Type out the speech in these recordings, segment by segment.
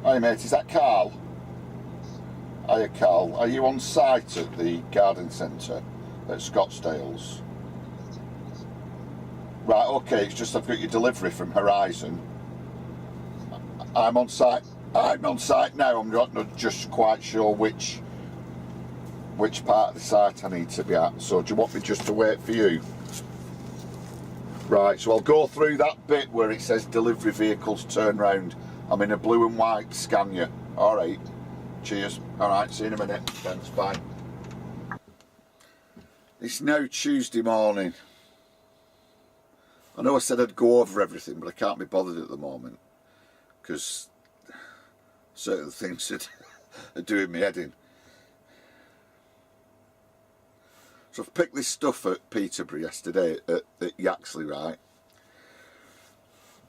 Hi mate, is that Carl? Hiya Carl, are you on site at the garden centre at Scottsdale's? Right, okay, it's just I've got your delivery from Horizon. I'm on site now, I'm not just quite sure which part of the site I need to be at, so do you want me just to wait for you? Right, so I'll go through that bit where it says delivery vehicles turn round. I'm in a blue and white Scania. Alright, cheers. Alright, see you in a minute. Thanks, bye. It's now Tuesday morning. I know I said I'd go over everything, but I can't be bothered at the moment because certain things are doing me head in. So I've picked this stuff at Peterborough yesterday at Yaxley, right?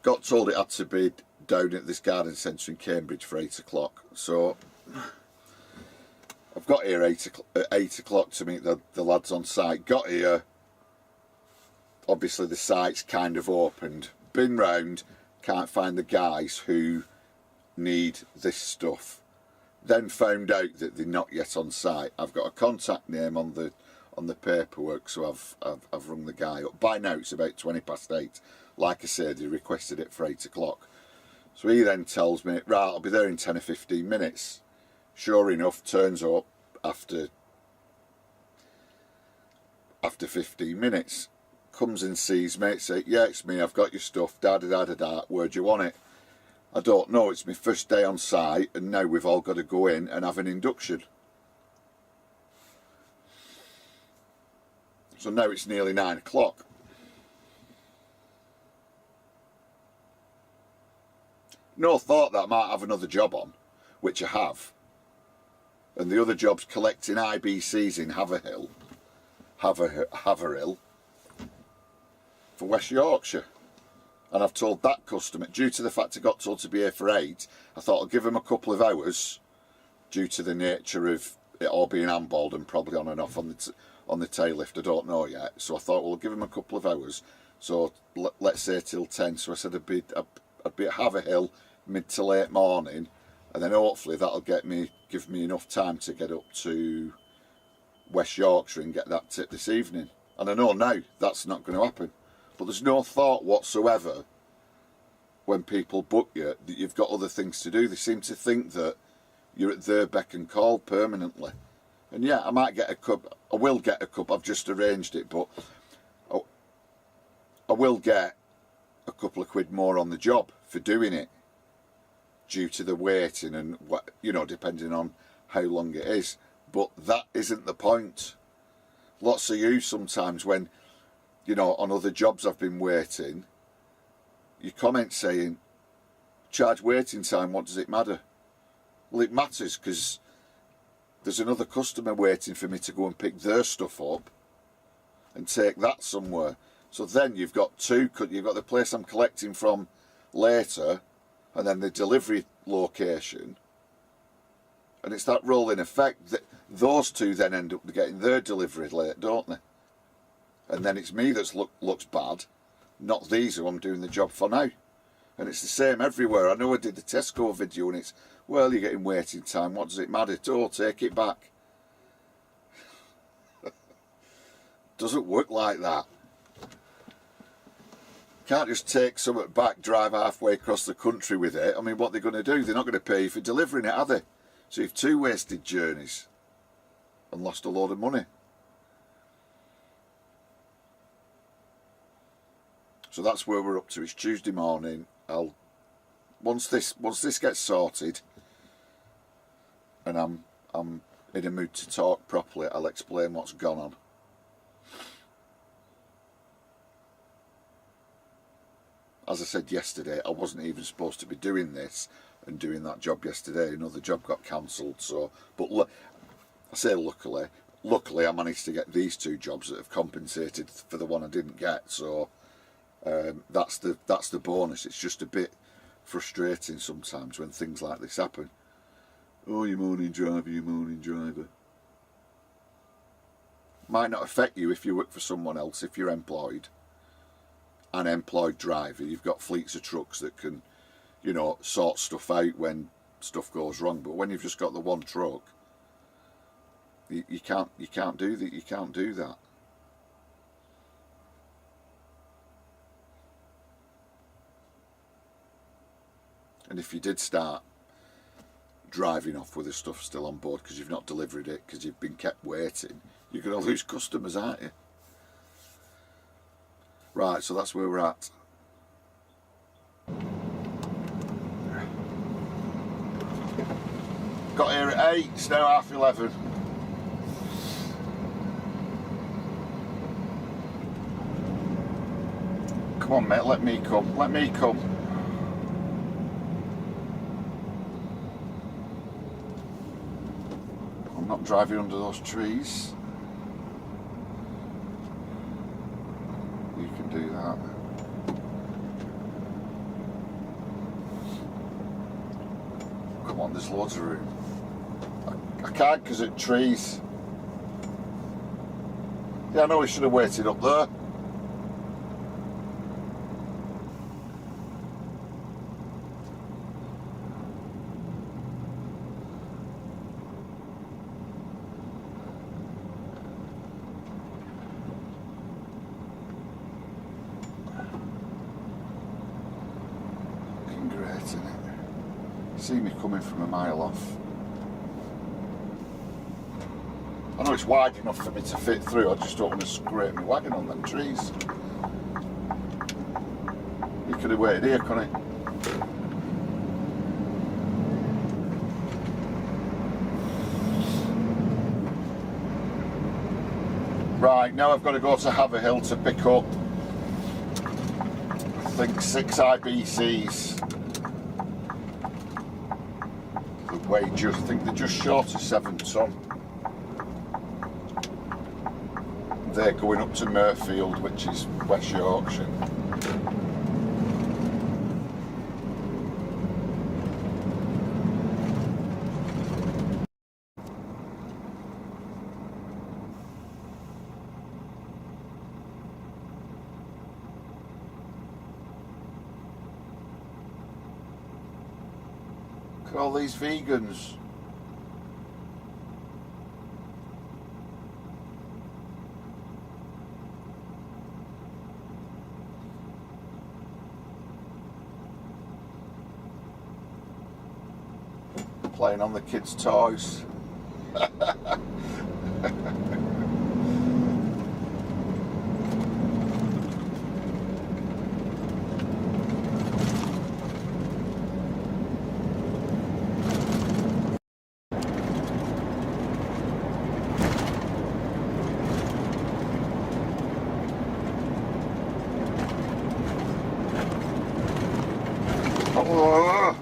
Got told it had to be down at this garden centre in Cambridge for 8 o'clock. So I've got here at 8 o'clock to meet the lads on site. Got here, obviously the site's kind of opened. Been round, can't find the guys who need this stuff. Then found out that they're not yet on site. I've got a contact name on the paperwork, so I've rung the guy up. By now it's about 20 past 8. Like I said, he requested it for 8 o'clock. So he then tells me, right, I'll be there in 10 or 15 minutes. Sure enough, turns up after 15 minutes. Comes and sees me, says, yeah, it's me, I've got your stuff, da-da-da-da-da, where do you want it? I don't know, it's my first day on site, and now we've all got to go in and have an induction. So now it's nearly 9 o'clock. No thought that I might have another job on, which I have. And the other job's collecting IBCs in Haverhill for West Yorkshire. And I've told that customer, due to the fact I got told to be here for 8, I thought I'll give him a couple of hours due to the nature of it all being handballed and probably on and off on the tail lift. I don't know yet. So I thought, well, I'll give him a couple of hours. So let's say till 10. So I said I'd be at Haverhill mid to late morning, and then hopefully that'll give me enough time to get up to West Yorkshire and get that tip this evening. And I know now that's not going to happen. But there's no thought whatsoever when people book you that you've got other things to do. They seem to think that you're at their beck and call permanently. And yeah, I might get a cup. I will get a cup. I've just arranged it, but I will get a couple of quid more on the job for doing it, due to the waiting and what, you know, depending on how long it is. But that isn't the point. Lots of you sometimes, when, you know, on other jobs I've been waiting, you comment saying, charge waiting time, what does it matter? Well, it matters, because there's another customer waiting for me to go and pick their stuff up and take that somewhere. So then you've got two, you've got the place I'm collecting from later, and then the delivery location, and it's that rolling effect that those two then end up getting their delivery late, don't they? And then it's me that looks bad, not these who I'm doing the job for now. And it's the same everywhere. I know I did the Tesco video, and it's, well, you're getting waiting time, what does it matter? Oh, take it back. Doesn't work like that. Can't just take something back, drive halfway across the country with it. I mean, what they're going to do? They're not going to pay you for delivering it, are they? So you've two wasted journeys and lost a load of money. So that's where we're up to. It's Tuesday morning. Once this gets sorted, and I'm in a mood to talk properly, I'll explain what's gone on. As I said yesterday, I wasn't even supposed to be doing this and doing that job yesterday. Another job got cancelled. So, but look, I say luckily I managed to get these two jobs that have compensated for the one I didn't get. So that's the bonus. It's just a bit frustrating sometimes when things like this happen. Oh, you moaning driver, you moaning driver. Might not affect you if you work for someone else, if you're employed. An employed driver, you've got fleets of trucks that can, you know, sort stuff out when stuff goes wrong. But when you've just got the one truck, you can't do that. You can't do that. And if you did start driving off with the stuff still on board because you've not delivered it because you've been kept waiting, you're going to lose customers, aren't you? Right, so that's where we're at. Got here at 8, it's now 11:30. Come on, mate, let me come, let me come. I'm not driving under those trees. You can do that. Come on, there's loads of room. I can't because of trees. Yeah, I know we should have waited up there. Great, isn't it? See me coming from a mile off. I know it's wide enough for me to fit through, I just don't want to scrape my wagon on them trees. You could have waited here, couldn't you? Right, now I've got to go to Haverhill to pick up, I think, 6 IBCs. The weigh just, I think they're just short of 7 tonne. They're going up to Mirfield, which is West Yorkshire. Look at all these vegans. Playing on the kids' toys. Oh.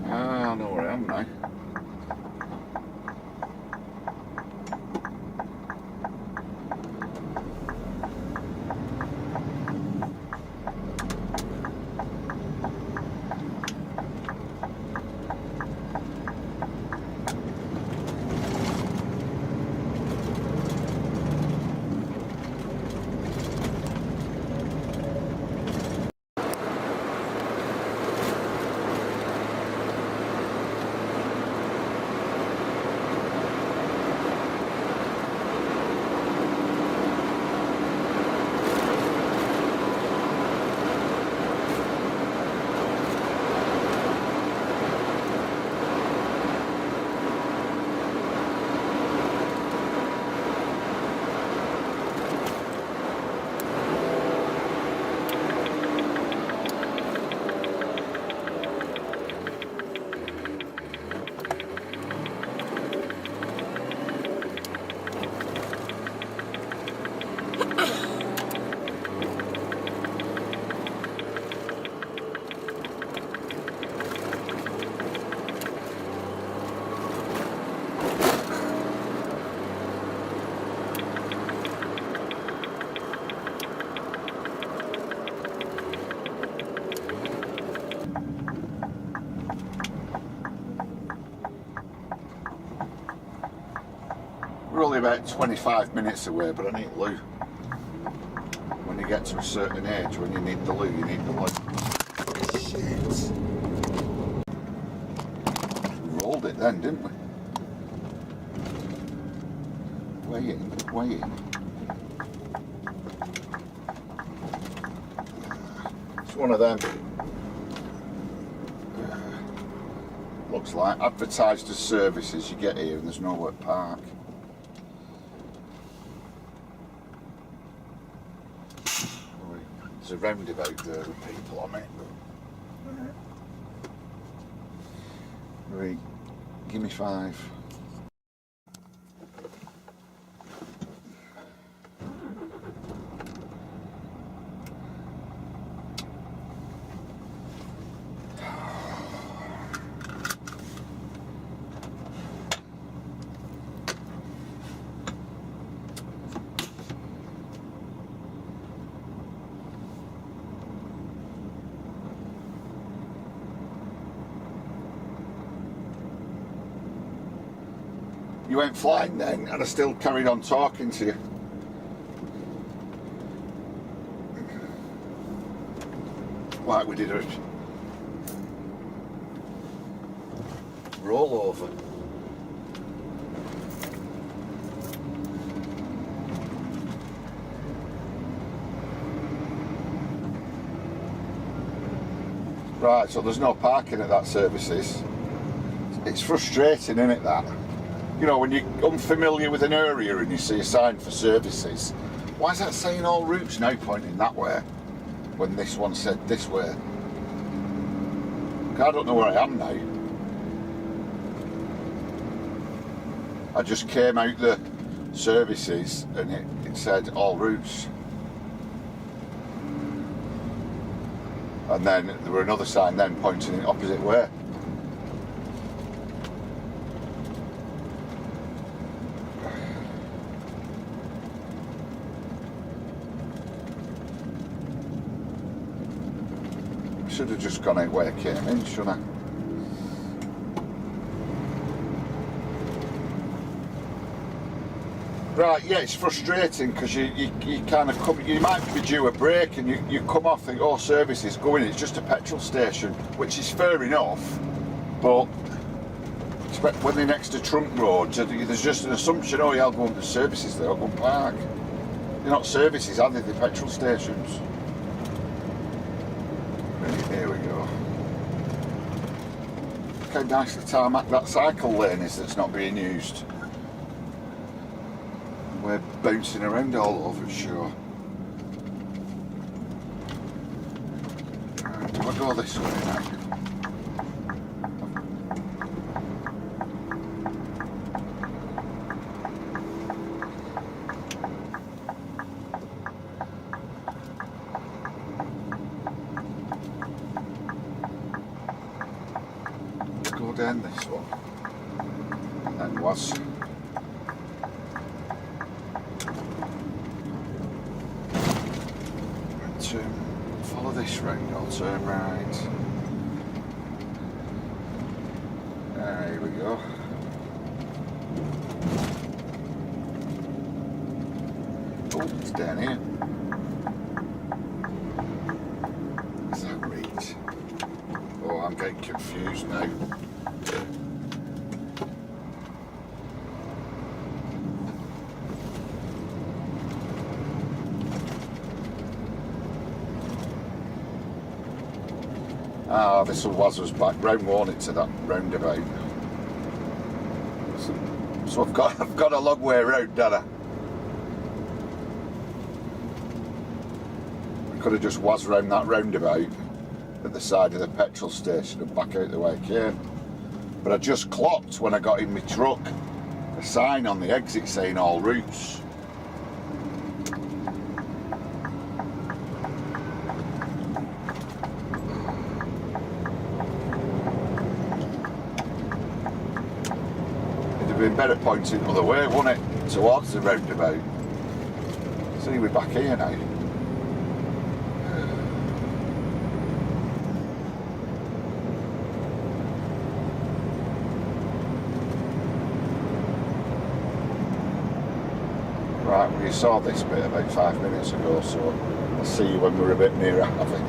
I know where I am now. We're only about 25 minutes away, but I need loo. When you get to a certain age, when you need the loo, you need the loo. Shit. We rolled it then, didn't we? Way in, way in. It's one of them. Looks like advertised as services. You get here and there's nowhere to park. There's a roundabout there with people on it. Right, give me 5. You went flying then, and I still carried on talking to you. Like we did a rollover. Right, so there's no parking at that services. It's frustrating, isn't it, that? You know, when you're unfamiliar with an area and you see a sign for services, why is that saying all routes now pointing that way? when this one said this way. I don't know where I am now. I just came out the services and it said all routes. And then there were another sign then pointing in the opposite way. Should have just gone out where I came in, shouldn't I? Right, yeah, it's frustrating because you kind of come, you might be due a break and you come off, think, oh, service is going, it's just a petrol station, which is fair enough, but when they're next to trunk roads, there's just an assumption, oh yeah, I'll go into services there, I'll go and park. They're not services, are they? They're petrol stations. Here we go. Look how nicely tarmac that cycle lane is that's not being used. We're bouncing around all over, sure. Right, do I go this way now? Go down this one. And then was. Follow this round, I'll turn right. There we go. Oh, it's down here. Is that right? Oh, I'm getting confused now. Ah, this was us back round, won't it, to that roundabout. So I've got a long way round, don't I? I could have just was round that roundabout at the side of the petrol station and back out the way I came. But I just clocked when I got in my truck a sign on the exit saying all routes. Been better pointing the other way, wouldn't it? Towards the roundabout. See, we're back here now. Right, well, you saw this bit about 5 minutes ago, so I'll see you when we're a bit nearer, I think.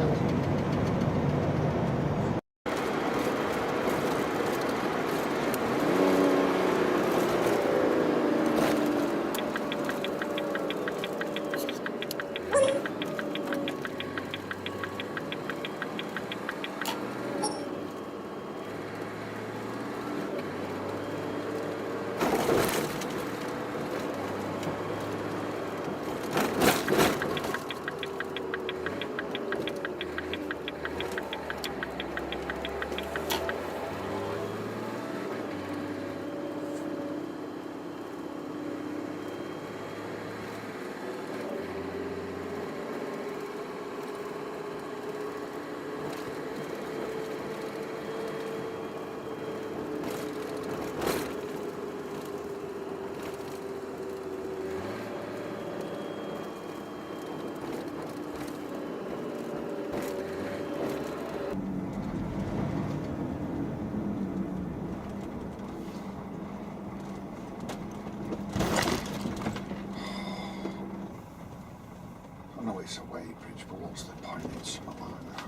It's a weighbridge, but what's the point in something like that?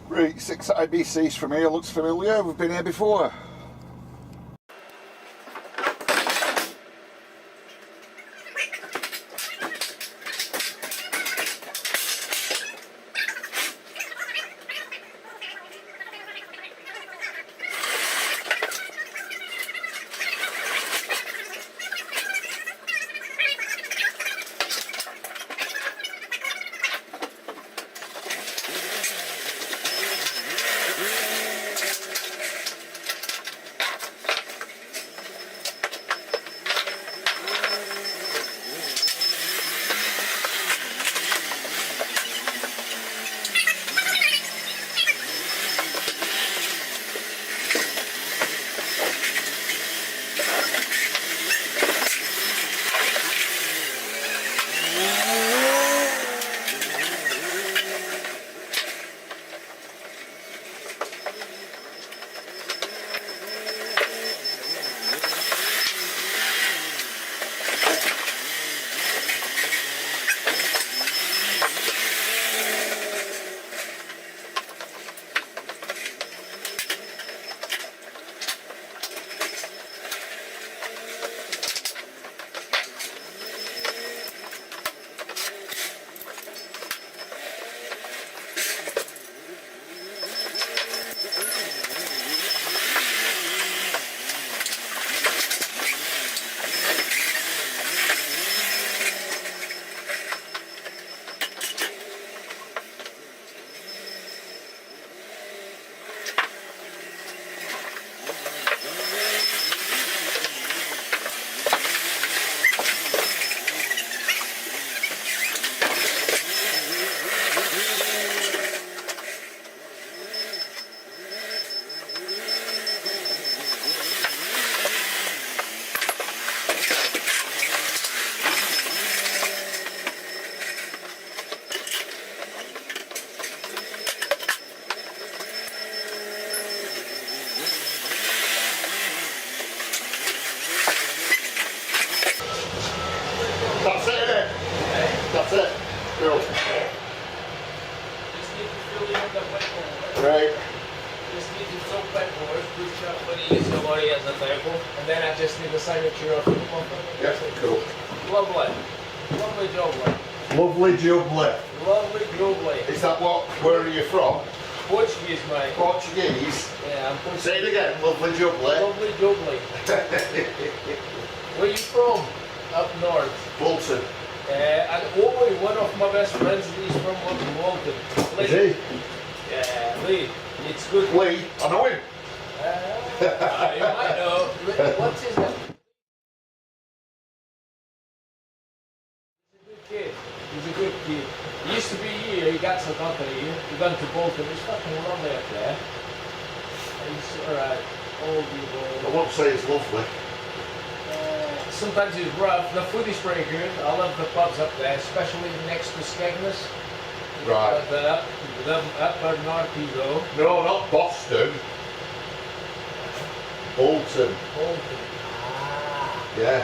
Right, 6 IBCs from here looks familiar, we've been here before. and then I just need a signature of the company. Yeah, cool. Lovely. Lovely jubbly. Lovely jubbly. Lovely jubbly. Is that what, where are you from? Portuguese, mate. Portuguese? Yeah, I'm Portuguese. Say it again, lovely jubbly. Lovely jubbly. Where are you from? Up north. Bolton. And only one of my best friends is from Bolton. Lee. Is he? Yeah, Lee. It's good. Lee, I know him. You might know. What's his name? He's a good kid. He's a good kid. He used to be here. He got some company here. He went to Bolton. It's fucking lovely up there. He's alright. Old people. I won't say it's lovely. Sometimes it's rough. The food is pretty good. I love the pubs up there, especially next to Scania. Right. The upper north you go. No, not Boston. Bolton. Bolton. Yeah.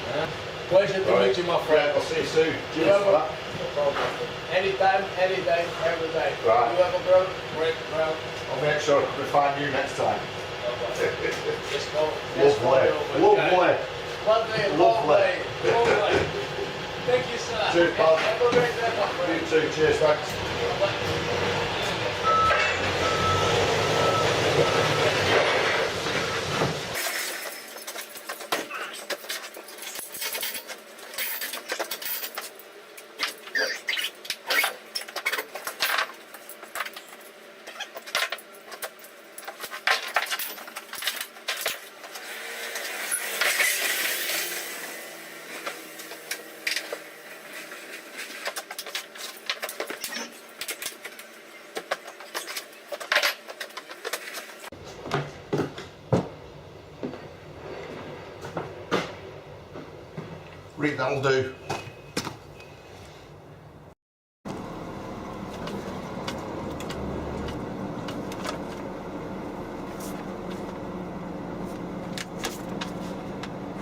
Yeah. Pleasure to meet you, my friend. Yeah, I'll see you soon. Cheers for that. No problem. Anytime, any day, every day. Right. You have a girl? Great girl. I'll make sure we find you next time. Just go. Lovely. Lovely. Lovely. Lovely. Lovely. Thank you, sir. Cheers, pal. Have a great day, my friend. You too. Cheers, thanks. Right, that'll do.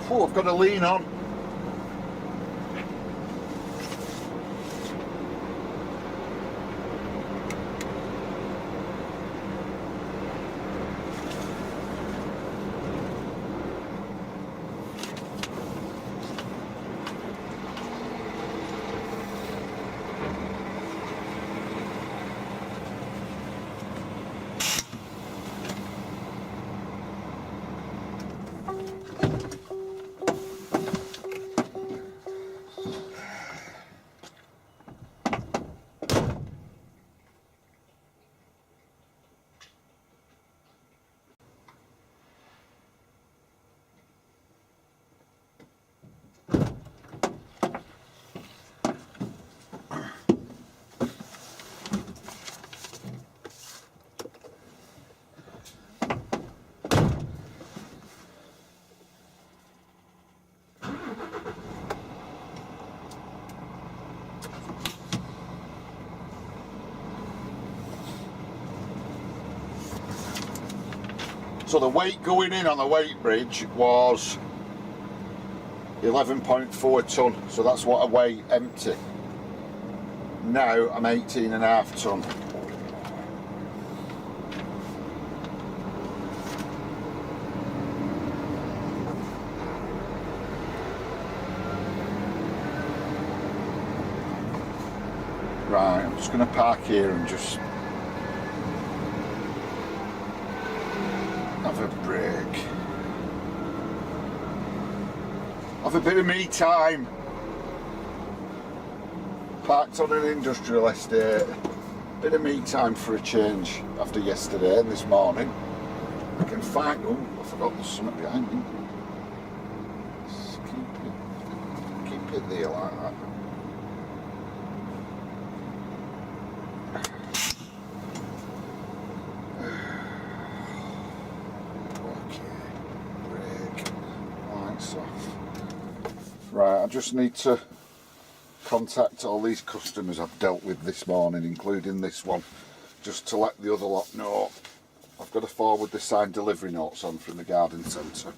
Oh, I've got to lean on. So the weight going in on the weight bridge was 11.4 tonne, so that's what I weigh empty. Now I'm 18.5 tonne. Right, I'm just going to park here and just have a break. Have a bit of me time. Parked on an industrial estate. Bit of me time for a change after yesterday and this morning. I can find, oh, I forgot there's something behind me. Just keep it there like that. Right, I just need to contact all these customers I've dealt with this morning, including this one, just to let the other lot know I've got to forward the signed delivery notes on from the garden centre.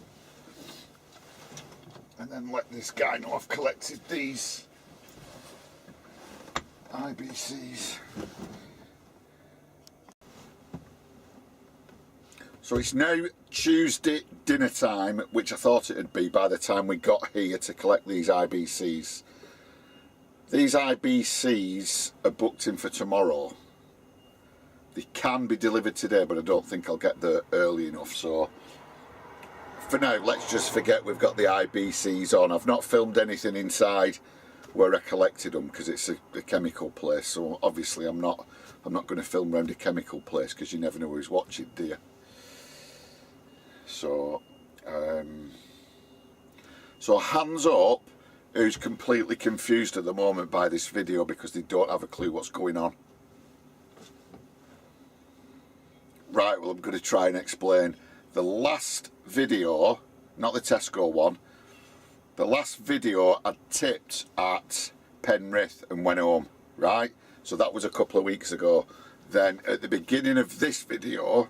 And then let this guy know I've collected these IBCs. So it's now Tuesday dinner time, which I thought it would be by the time we got here to collect these IBCs. These IBCs are booked in for tomorrow. They can be delivered today, but I don't think I'll get there early enough. So for now, let's just forget we've got the IBCs on. I've not filmed anything inside where I collected them because it's a chemical place. So obviously I'm not going to film around a chemical place because you never know who's watching, do you? So, so hands up who's completely confused at the moment by this video because they don't have a clue what's going on. Right, well I'm going to try and explain. The last video, not the Tesco one, the last video I tipped at Penrith and went home, right? So that was a couple of weeks ago. Then at the beginning of this video,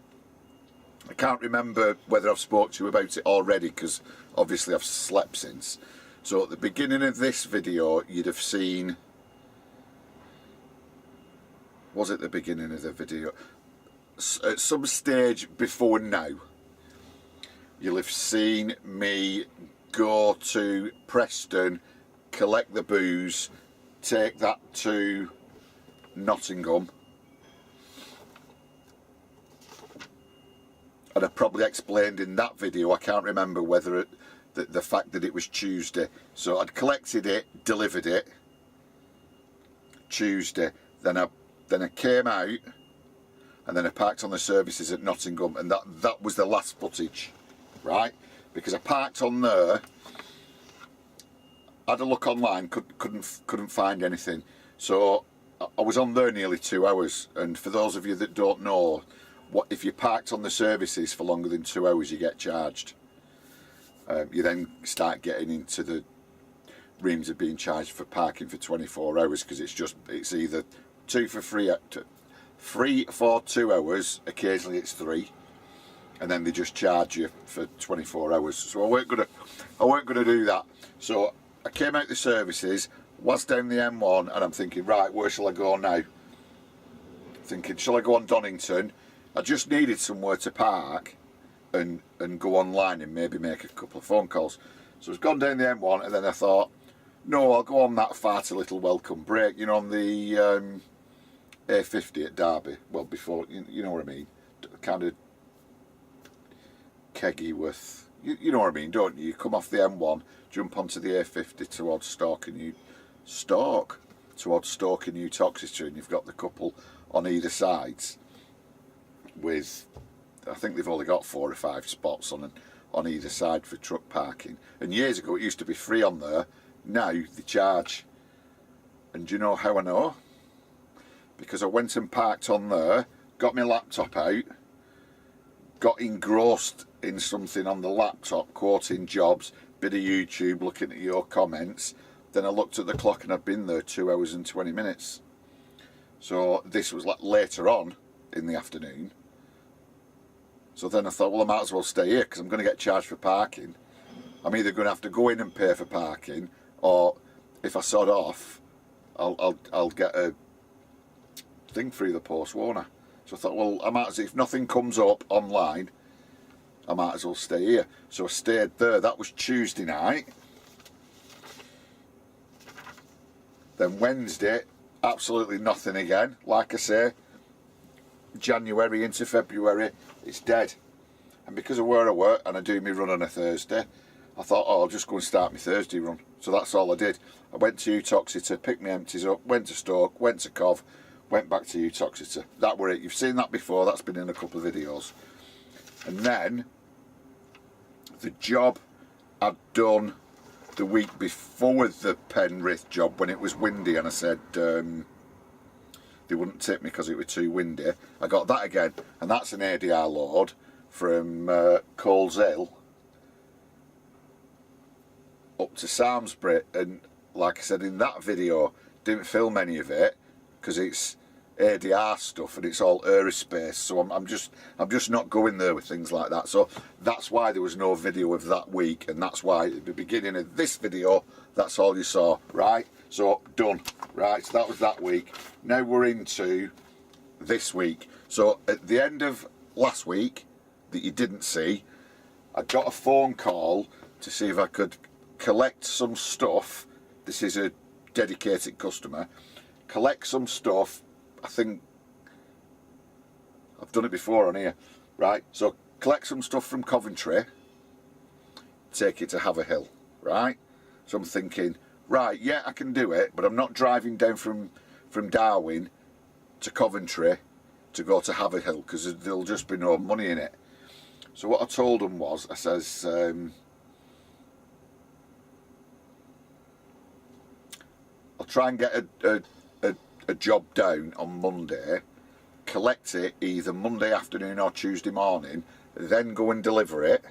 I can't remember whether I've spoke to you about it already because obviously I've slept since. So at the beginning of this video you'd have seen, was it the beginning of the video? At some stage before now, you'll have seen me go to Preston, collect the booze, take that to Nottingham. And I probably explained in that video, I can't remember whether the fact that it was Tuesday. So I'd collected it, delivered it Tuesday. Then I came out and then I parked on the services at Nottingham, and that was the last footage, right? Because I parked on there, had a look online, couldn't find anything. So I was on there nearly 2 hours, and for those of you that don't know, what if you parked on the services for longer than 2 hours, you get charged. You then start getting into the reams of being charged for parking for 24 hours because it's either 2 for free for 2 hours, occasionally it's 3, and then they just charge you for 24 hours. So I weren't gonna do that. So I came out the services, was down the M1, and I'm thinking, right, where shall I go now? Thinking, shall I go on Donington? I just needed somewhere to park and go online and maybe make a couple of phone calls. So I've gone down the M1, and then I thought, no, I'll go on that far to Little Welcome Break, you know, on the A50 at Derby. Well, before, you know what I mean, kind of Keggyworth, you know what I mean, don't you? You come off the M1, jump onto the A50 towards Stoke and Uttoxeter, and you've got the couple on either sides with, I think they've only got 4 or 5 spots on either side for truck parking. And years ago it used to be free on there, now they charge. And do you know how I know? Because I went and parked on there, got my laptop out, got engrossed in something on the laptop, quoting jobs, bit of YouTube, looking at your comments. Then I looked at the clock and I'd been there 2 hours and 20 minutes. So this was like later on in the afternoon. So then I thought, well, I might as well stay here because I'm going to get charged for parking. I'm either going to have to go in and pay for parking, or if I sod off, I'll get a thing through the post, won't I? So I thought, well, I might as well, if nothing comes up online, I might as well stay here. So I stayed there. That was Tuesday night. Then Wednesday, absolutely nothing again. Like I say, January into February, it's dead. And because of where I work and I do my run on a Thursday, I thought, oh, I'll just go and start my Thursday run. So that's all I did. I went to Uttoxeter, picked my empties up, went to Stoke, went to Cov, went back to Uttoxeter. That were it. You've seen that before. That's been in a couple of videos. And then the job I'd done the week before the Penrith job, when it was windy, and I said they wouldn't tip me because it was too windy. I got that again, and that's an ADR load from Coles Hill up to Samsbury. And like I said in that video, didn't film any of it because it's ADR stuff and it's all aerospace, so I'm just not going there with things like that. So that's why there was no video of that week, and that's why at the beginning of this video that's all you saw, right? So done, right? So that was that week. Now we're into this week. So at the end of last week, that you didn't see. I got a phone call to see if I could collect some stuff. This is a dedicated customer. Collect some stuff. I think I've done it before on here, right? So collect some stuff from Coventry, take it to Haverhill, right? So I'm thinking, right, yeah, I can do it, but I'm not driving down from Darwin to Coventry to go to Haverhill, because there'll just be no money in it. So what I told them was, I says, I'll try and get a job down on Monday, collect it either Monday afternoon or Tuesday morning, then go and deliver it,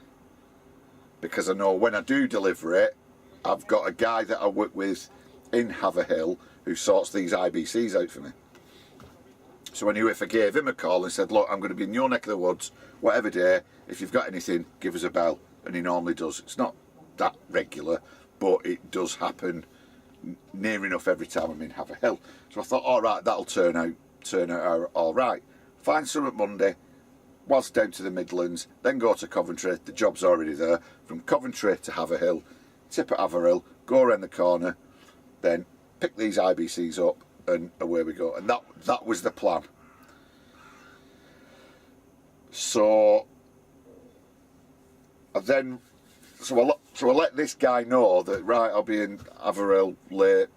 because I know when I do deliver it, I've got a guy that I work with in Haverhill who sorts these IBCs out for me. So I knew if I gave him a call and said, look, I'm going to be in your neck of the woods, whatever day, if you've got anything, give us a bell. And he normally does. It's not that regular, but it does happen near enough every time I'm in Haverhill. So I thought, all right, that'll turn out all right. Find some at Monday, whilst down to the Midlands, then go to Coventry. The job's already there. From Coventry to Haverhill, tip at Haverhill, go around the corner, then pick these IBCs up, and away we go. And that was the plan. So I let this guy know that, right, I'll be in Haverhill late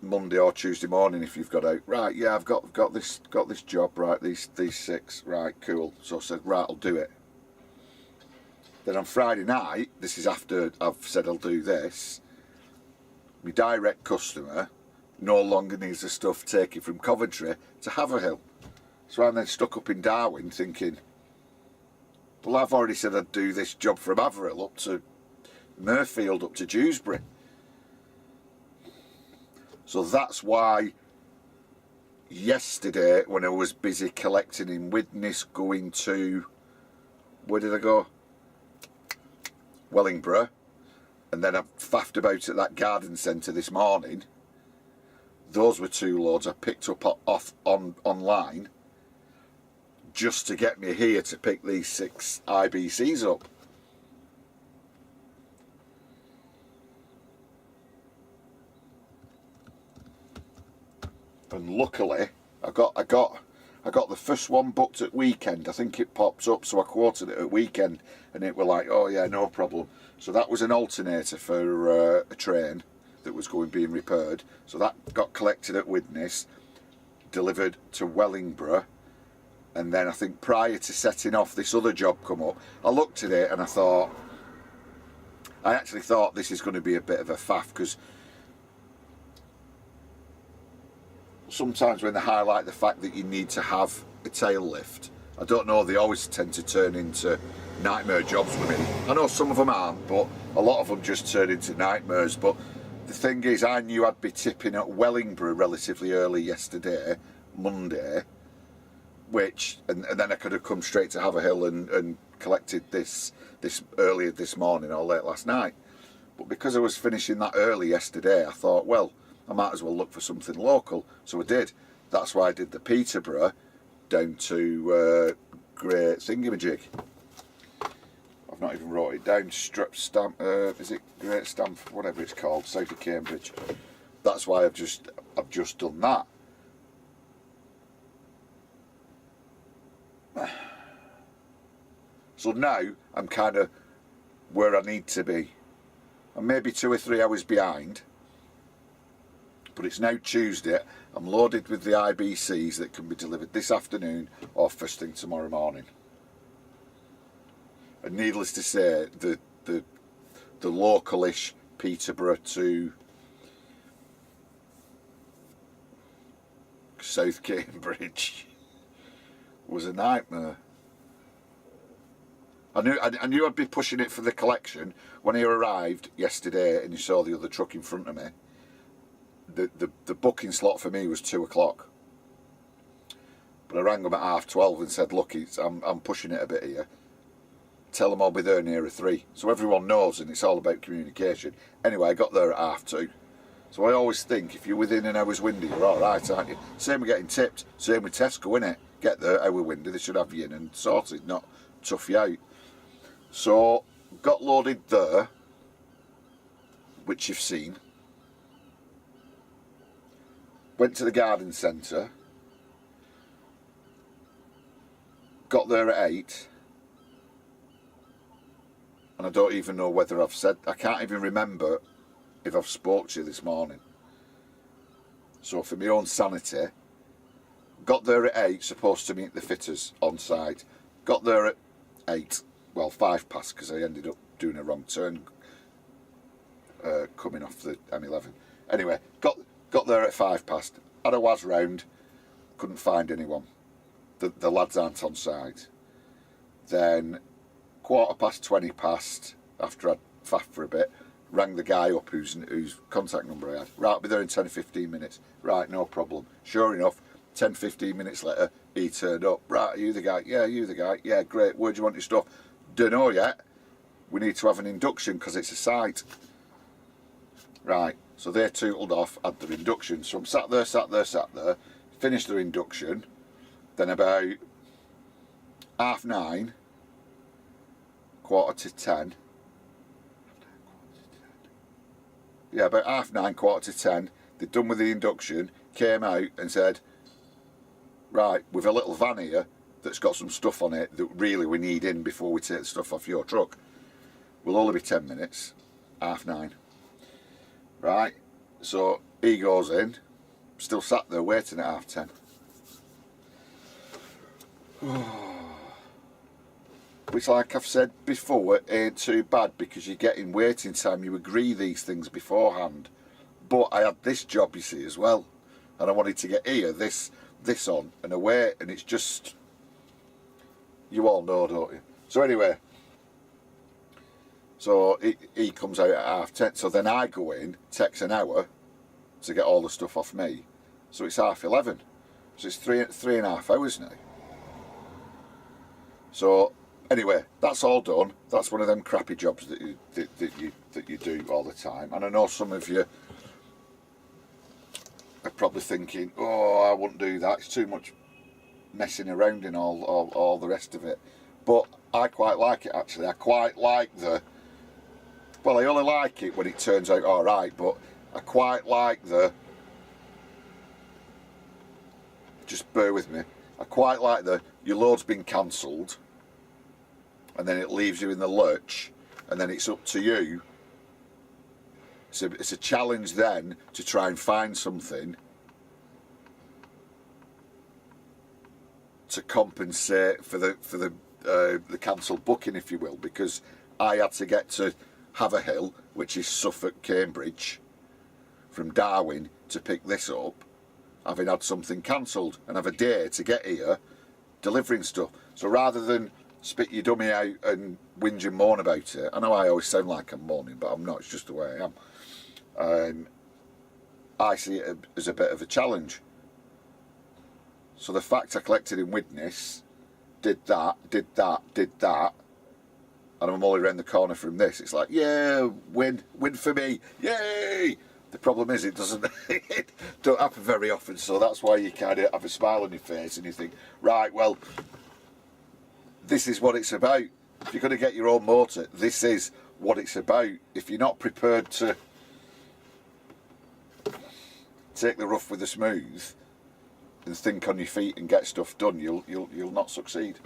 Monday or Tuesday morning if you've got out. Right, yeah, I've got this job, right, these 6, right, cool. So I said, right, I'll do it. Then on Friday night, this is after I've said I'll do this, my direct customer no longer needs the stuff taken from Coventry to Haverhill. So I'm then stuck up in Darwin thinking, well, I've already said I'd do this job from Haverhill up to Mirfield, up to Dewsbury. So that's why yesterday, when I was busy collecting in Widnes, going to, where did I go? Wellingborough. And then I faffed about at that garden centre this morning. Those were 2 loads I picked up online just to get me here to pick these 6 IBCs up. And luckily, I got the first one booked at weekend. I think it popped up, so I quoted it at weekend, and it were like, oh yeah, no problem. So that was an alternator for a train that was being repaired. So that got collected at Widnes, delivered to Wellingborough, and then I think prior to setting off, this other job come up. I looked at it and I actually thought this is going to be a bit of a faff, because sometimes when they highlight the fact that you need to have a tail lift, I don't know, they always tend to turn into nightmare jobs for me. I know some of them aren't, but a lot of them just turn into nightmares. But the thing is, I knew I'd be tipping at Wellingborough relatively early yesterday, Monday, and then I could have come straight to Haverhill and collected this earlier this morning or late last night. But because I was finishing that early yesterday, I thought, well, I might as well look for something local. So I did. That's why I did the Peterborough down to Great Thingamajig. I've not even wrote it down. Is it Great Stamford, whatever it's called, south of Cambridge. That's why I've just done that. So now I'm kind of where I need to be. I'm maybe 2 or 3 hours behind, but it's now Tuesday. I'm loaded with the IBCs that can be delivered this afternoon or first thing tomorrow morning. And needless to say, the localish Peterborough to South Cambridge was a nightmare. I knew I'd be pushing it for the collection when he arrived yesterday and he saw the other truck in front of me. The booking slot for me was 2 o'clock, but I rang him at 12:30 and said, look, I'm pushing it a bit here. Tell them I'll be there nearer 3, so everyone knows, and it's all about communication. Anyway, I got there at 2:30. So I always think if you're within an hour's window, you're all right, aren't you? Same with getting tipped. Same with Tesco, innit? Get there, hour window, they should have you in and sorted, not tough you out. So got loaded there, which you've seen. Went to the garden centre. Got there at 8. And I don't even know whether I've said, I can't even remember if I've spoke to you this morning. So for my own sanity, got there at 8, supposed to meet the fitters on site. Got there at 8, well 5 past, because I ended up doing a wrong turn coming off the M11. Anyway, got there at 5 past, had a was round, couldn't find anyone. The lads aren't on site. Then 20 past, after I'd faffed for a bit, rang the guy up whose contact number I had. Right, I'll be there in 10 or 15 minutes. Right, no problem. Sure enough, 10, 15 minutes later, he turned up. Right, are you the guy? Yeah, you the guy. Yeah, great. Where do you want your stuff? Don't know yet. We need to have an induction because it's a site. Right, so they tootled off, had their induction. So I'm sat there, finished their induction. Then about 9:30, 9:45. Yeah, about 9:30, 9:45, they'd done with the induction, came out and said, right, we've a little van here that's got some stuff on it that really we need in before we take the stuff off your truck. Will only be 10 minutes, 9:30. Right, so he goes in, still sat there waiting at 9:30. Which, like I've said before, ain't too bad because you get in waiting time, you agree these things beforehand. But I had this job, you see, as well, and I wanted to get here, this on and away, and it's just, you all know, don't you? So anyway, so he comes out at 10:30, so then I go in, takes an hour to get all the stuff off me, so it's 11:30, so it's three and a half hours now. So anyway, that's all done. That's one of them crappy jobs that you do all the time. And I know some of you are probably thinking, oh, I wouldn't do that. It's too much messing around and all the rest of it. But I quite like it, actually. I quite like well, I only like it when it turns out all right, but I quite like just bear with me, I quite like your load's been cancelled, and then it leaves you in the lurch, and then it's up to you. So it's a challenge then to try and find something to compensate for the cancelled booking, if you will, because I had to get to Haverhill, which is Suffolk, Cambridge, from Darwin to pick this up, having had something cancelled, and have a day to get here delivering stuff. So rather than spit your dummy out and whinge and moan about it, I know I always sound like I'm moaning, but I'm not, it's just the way I am. I see it as a bit of a challenge. So the fact I collected in Widnes, did that, and I'm only around the corner from this, it's like, yeah, win for me, yay! The problem is it don't happen very often, so that's why you kind of have a smile on your face and you think, right, well, this is what it's about. If you're going to get your own motor, this is what it's about. If you're not prepared to take the rough with the smooth and think on your feet and get stuff done, you'll not succeed.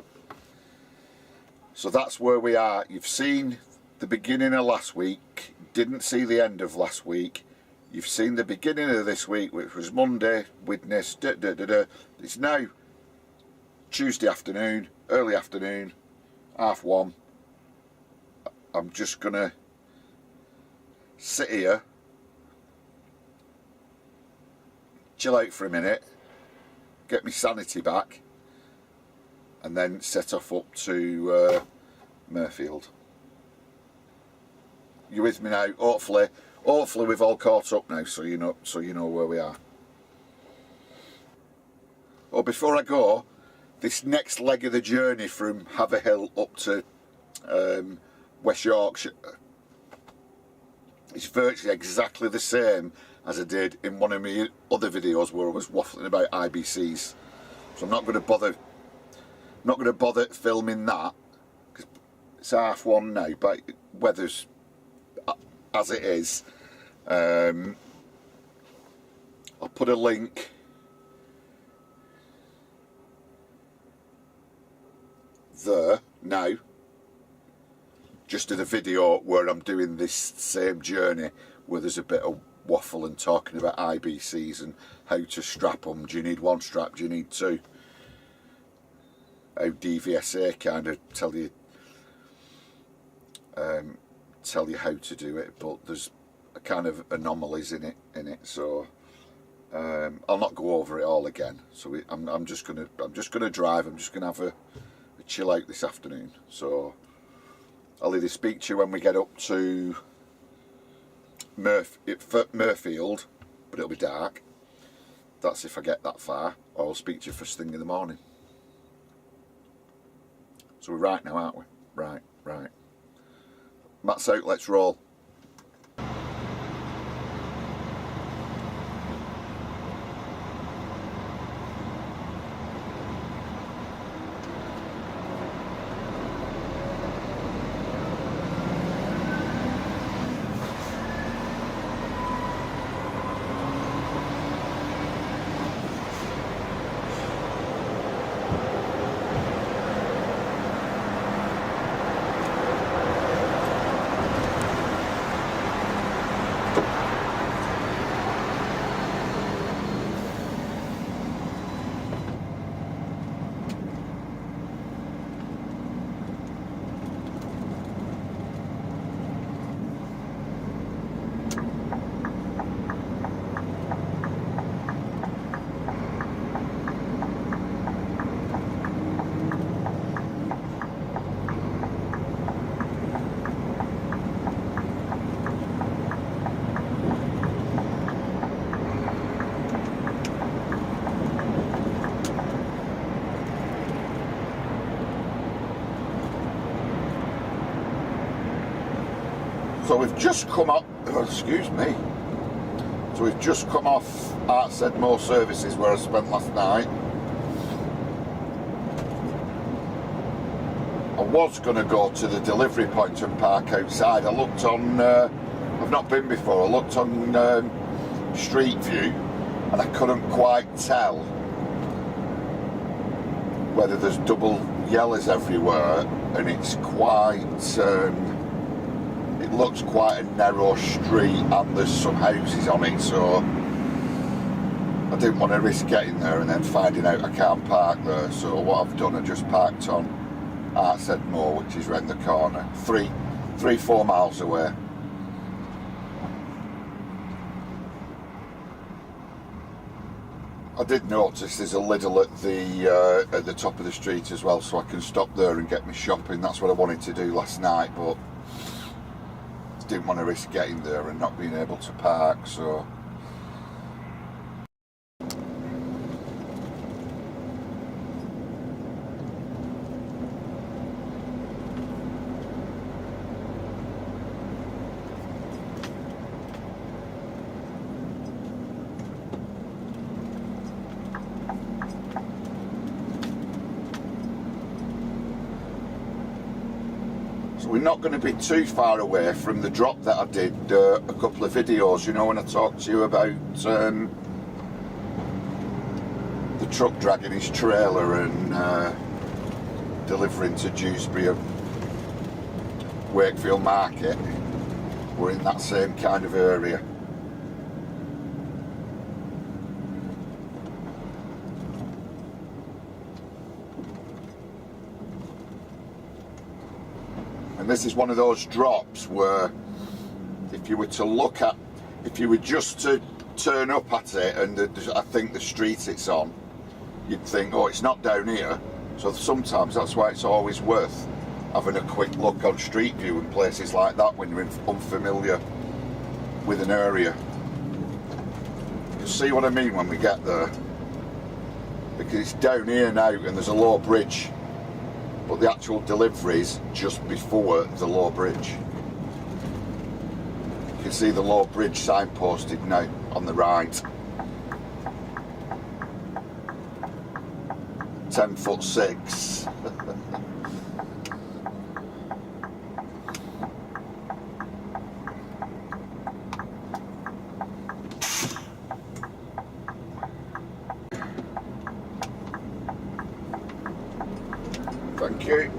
So that's where we are. You've seen the beginning of last week, didn't see the end of last week. You've seen the beginning of this week, which was Monday, Widnes, It's now Tuesday afternoon, early afternoon, 1:30. I'm just gonna sit here, chill out for a minute, get my sanity back, and then set off up to Mirfield. You with me now? Hopefully we've all caught up now, so you know where we are. Oh, before I go, this next leg of the journey from Haverhill up to West Yorkshire is virtually exactly the same as I did in one of my other videos where I was waffling about IBCs. So I'm not going to bother filming that, because it's 1:30 now, but weather's as it is. I'll put a link there now, just to the video where I'm doing this same journey, where there's a bit of waffle and talking about IBCs and how to strap them. Do you need one strap? Do you need two? How DVSA kind of tell you how to do it, but there's a kind of anomalies in it. So I'll not go over it all again. So I'm just gonna drive. I'm just gonna have a chill out this afternoon. So I'll either speak to you when we get up to Mirfield, but it'll be dark. That's if I get that far, or I'll speak to you first thing in the morning. So we're right now, aren't we? Right. Matt's out, let's roll. So we've just come up, excuse me, so we've just come off Hazardous Services where I spent last night. I was going to go to the delivery point and park outside. I looked on, I've not been before, I looked on Street View and I couldn't quite tell whether there's double yellows everywhere, and it's quite, it looks quite a narrow street and there's some houses on it, so I didn't want to risk getting there and then finding out I can't park there. So what I've done, I just parked on Hazardous, which is round the corner, 3-4 miles away. I did notice there's a Lidl at the top of the street as well, so I can stop there and get my shopping. That's what I wanted to do last night, but didn't want to risk getting there and not being able to park, so we're not going to be too far away from the drop that I did a couple of videos, you know, when I talked to you about the truck dragging his trailer and delivering to Dewsbury Wakefield Market. We're in that same kind of area. And this is one of those drops where if you were to look at, if you were just to turn up at it and I think the street it's on, you'd think, oh, it's not down here. So sometimes that's why it's always worth having a quick look on Street View and places like that when you're unfamiliar with an area. You'll see what I mean when we get there, because it's down here now and there's a low bridge, but the actual delivery's just before the low bridge. You can see the low bridge signposted now on the right. 10'6". you.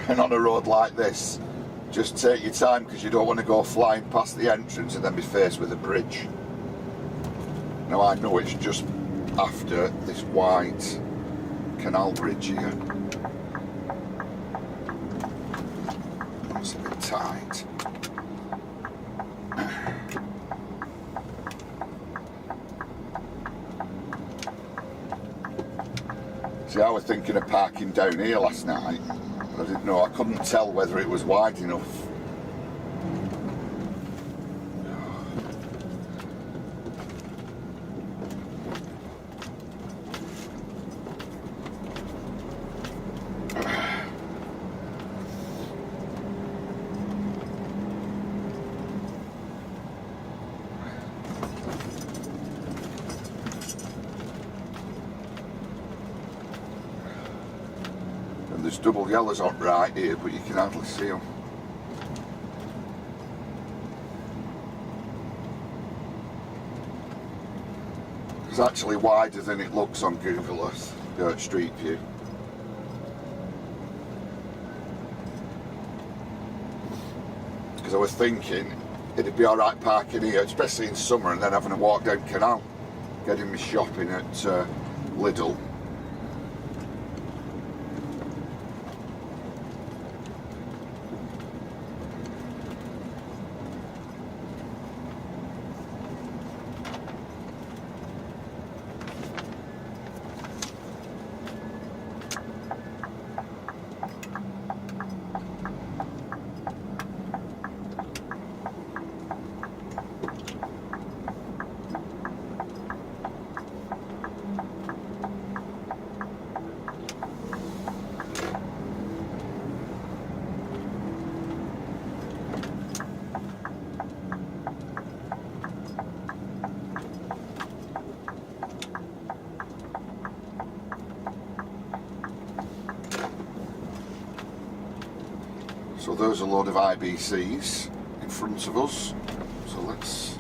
And on a road like this, just take your time, because you don't want to go flying past the entrance and then be faced with a bridge. Now I know it's just after this white canal bridge here. It's a bit tight. See, I was thinking of parking down here last night. I didn't know, I couldn't tell whether it was wide enough. There's double yellows on right here, but you can hardly see them. It's actually wider than it looks on Google Earth, Street View. Because I was thinking it'd be alright parking here, especially in summer, and then having a walk down canal, getting me shopping at Lidl. So there's a load of IBCs in front of us. So let's,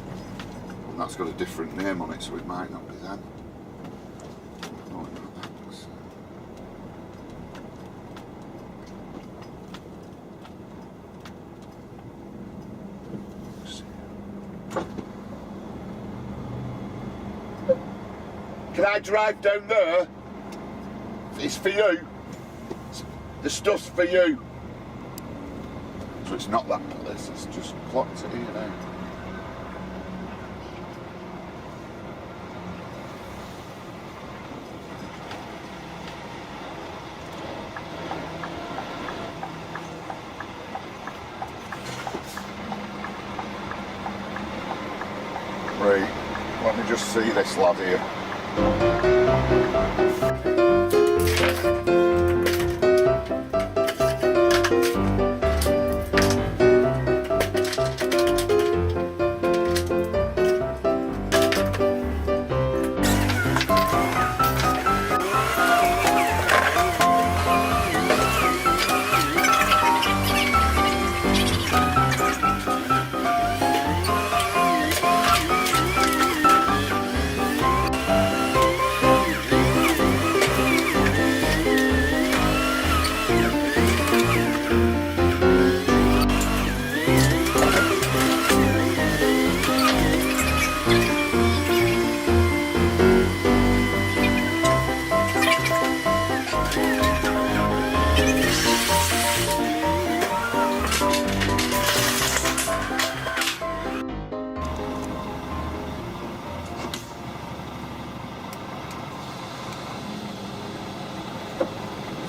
and that's got a different name on it, so it might not be them. Oh, no, that's, can I drive down there? It's for you. The stuff's for you. So it's not that place, it's just clocked it here now. Right, let me just see this lad here.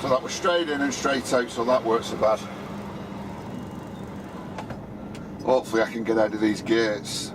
So that was straight in and straight out, so that works so bad. Hopefully I can get out of these gates.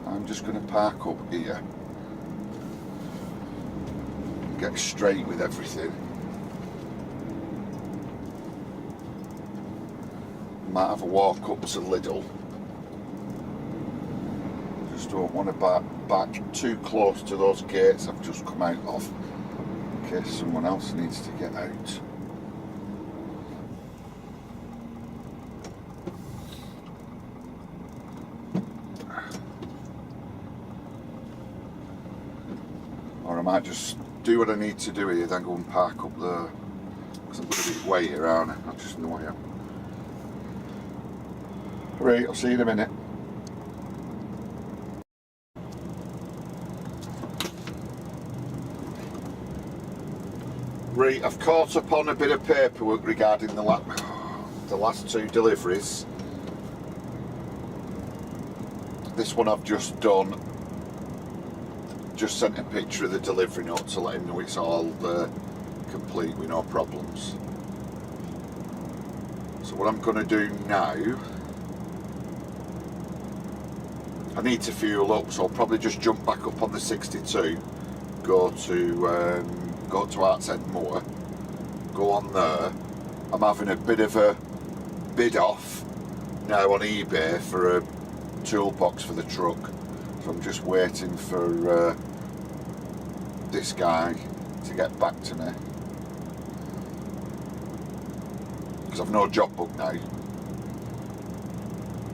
I'm just going to park up here. get straight with everything. Might have a walk up to Lidl. Just don't want to back too close to those gates I've just come out of, in case someone else needs to get out. Or I might just do what I need to do here, then go and park up there, because I'm going to be way here, aren't I? I just know I am. Right, I'll see you in a minute. Right, I've caught up on a bit of paperwork regarding the last two deliveries. This one I've just done. Just sent a picture of the delivery note to let him know it's all complete with no problems. So what I'm going to do now, I need to fuel up, so I'll probably just jump back up on the 62, go to Arts End Moor, go on there. I'm having a bit of a bid off now on eBay for a toolbox for the truck, so I'm just waiting for this guy to get back to me, because I've no job book now.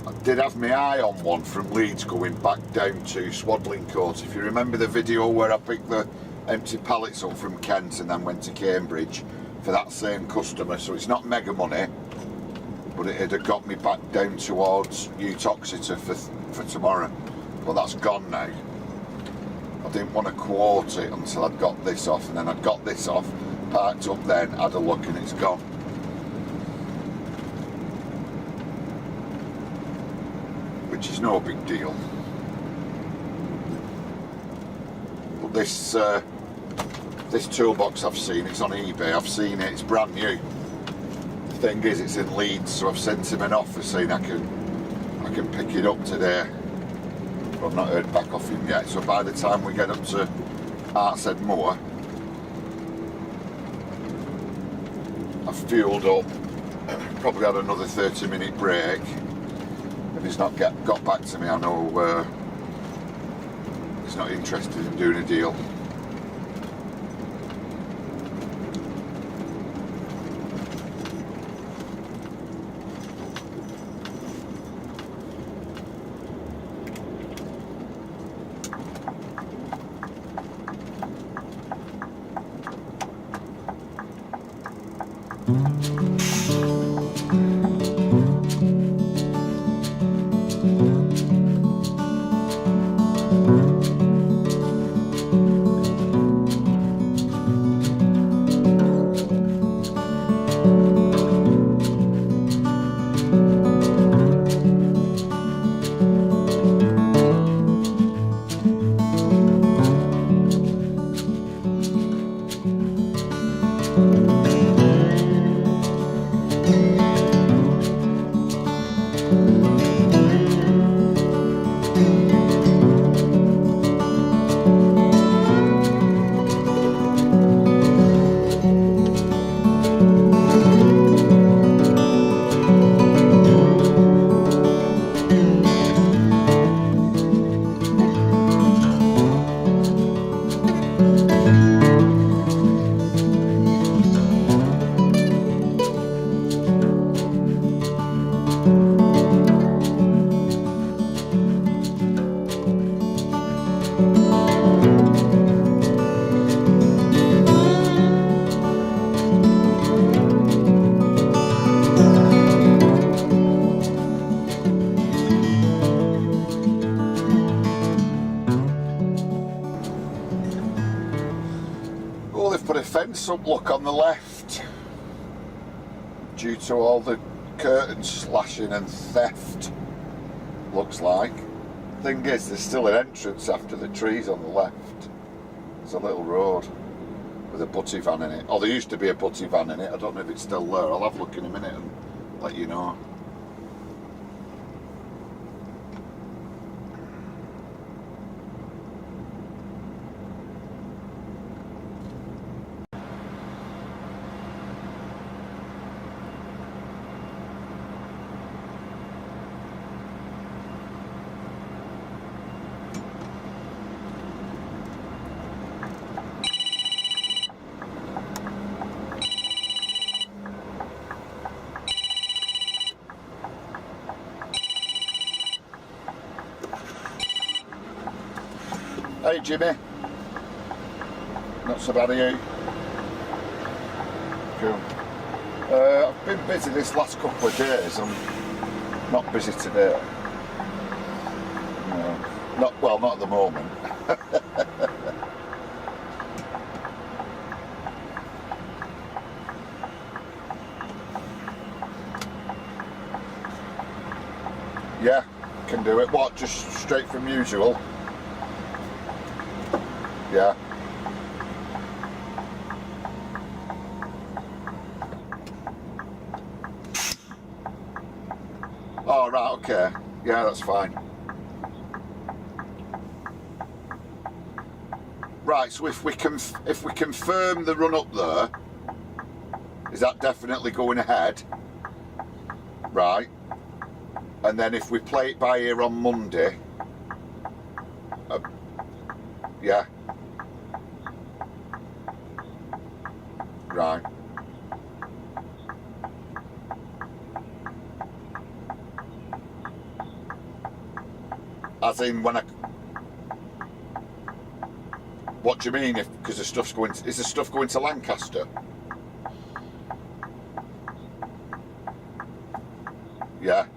I did have my eye on one from Leeds going back down to Swaddling Court. If you remember the video where I picked the empty pallets up from Kent and then went to Cambridge for that same customer, so it's not mega money, but it had got me back down towards Uttoxeter for tomorrow. Well, that's gone now. I didn't want to quote it until I'd got this off, and then I'd got this off, parked up then, had a look, and it's gone. Which is no big deal. But this toolbox I've seen, it's on eBay, I've seen it, it's brand new. The thing is, it's in Leeds, so I've sent him an offer saying I can pick it up today. But I've not heard back off him yet, so by the time we get up to Arts End Moor, I've fueled up, probably had another 30-minute break. If he's not got back to me, I know he's not interested in doing a deal. Fence up, look, on the left, due to all the curtain slashing and theft, looks like. Thing is, there's still an entrance after the trees on the left. There's a little road with a butty van in it. Oh, there used to be a butty van in it. I don't know if it's still there. I'll have a look in a minute and let you know. Hey Jimmy. Not so bad, are you? Cool. I've been busy this last couple of days. I'm not busy today. No. Not at the moment. Yeah, can do it. What, just straight from usual? Yeah. Oh, right, okay. Yeah, that's fine. Right, so if we confirm the run up there, is that definitely going ahead? Right. And then if we play it by ear on Monday, yeah. Right. As in when I... What do you mean? Because the stuff's going... Is the stuff going to Lancaster? Yeah.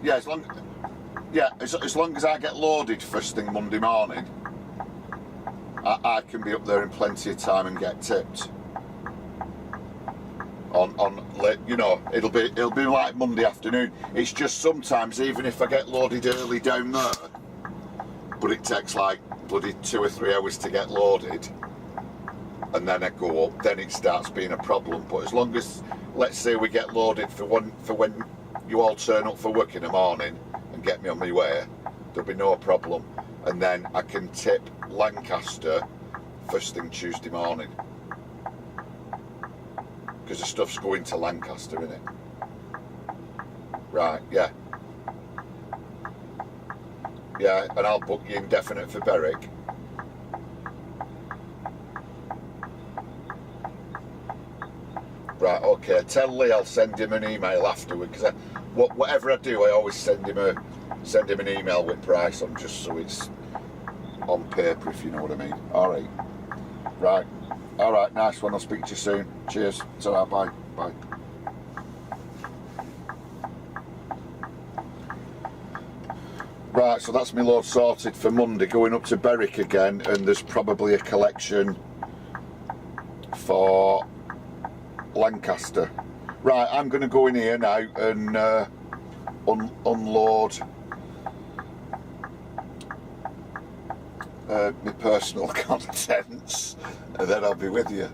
Yeah, as long as I get loaded first thing Monday morning, I can be up there in plenty of time and get tipped. On late, you know, it'll be like Monday afternoon. It's just sometimes even if I get loaded early down there, but it takes like bloody 2 or 3 hours to get loaded, and then I go up, then it starts being a problem. But as long as, let's say, we get loaded for when you all turn up for work in the morning and get me on my way, there'll be no problem. And then I can tip Lancaster first thing Tuesday morning. Because the stuff's going to Lancaster, innit? Right, yeah. Yeah, and I'll book you indefinite for Berwick. Right, okay. Tell Lee I'll send him an email afterward, because whatever I do, I always send him an email with price on, just so it's on paper, if you know what I mean. Alright. Right. Alright, nice one. I'll speak to you soon. Cheers. Ta-ra, bye. Bye. Right, so that's my load sorted for Monday, going up to Berwick again, and there's probably a collection for Lancaster. Right, I'm going to go in here now and unload my personal contents, and then I'll be with you.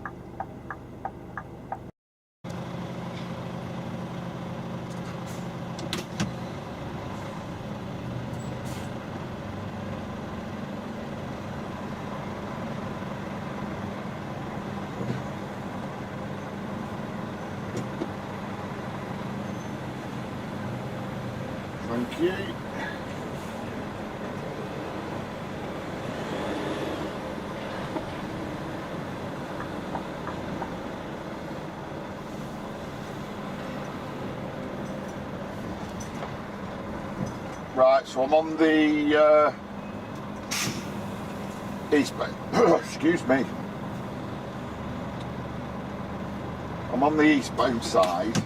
Thank you. Right, so I'm on the eastbound. Excuse me. I'm on the eastbound side.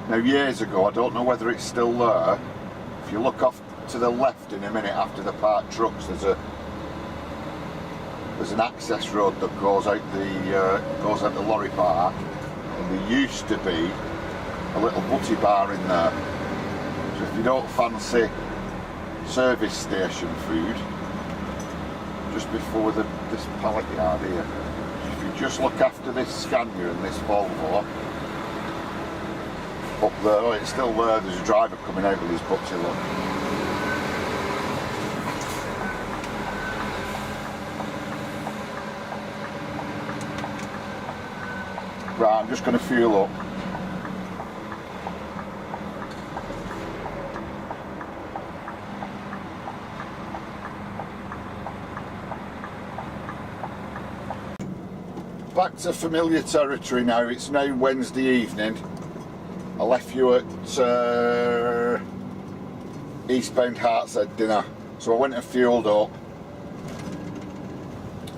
Now, years ago, I don't know whether it's still there. If you look off to the left in a minute after the parked trucks, there's an access road that goes out the lorry park, and there used to be a little butty bar in there. So if you don't fancy service station food, just before this pallet yard here, if you just look after this Scania and this Volvo, up there, oh, it's still there, there's a driver coming out with his butty, look. Right, I'm just going to fuel up. Back to familiar territory now. It's now Wednesday evening. I left you at eastbound Hartshead dinner. So I went and fueled up,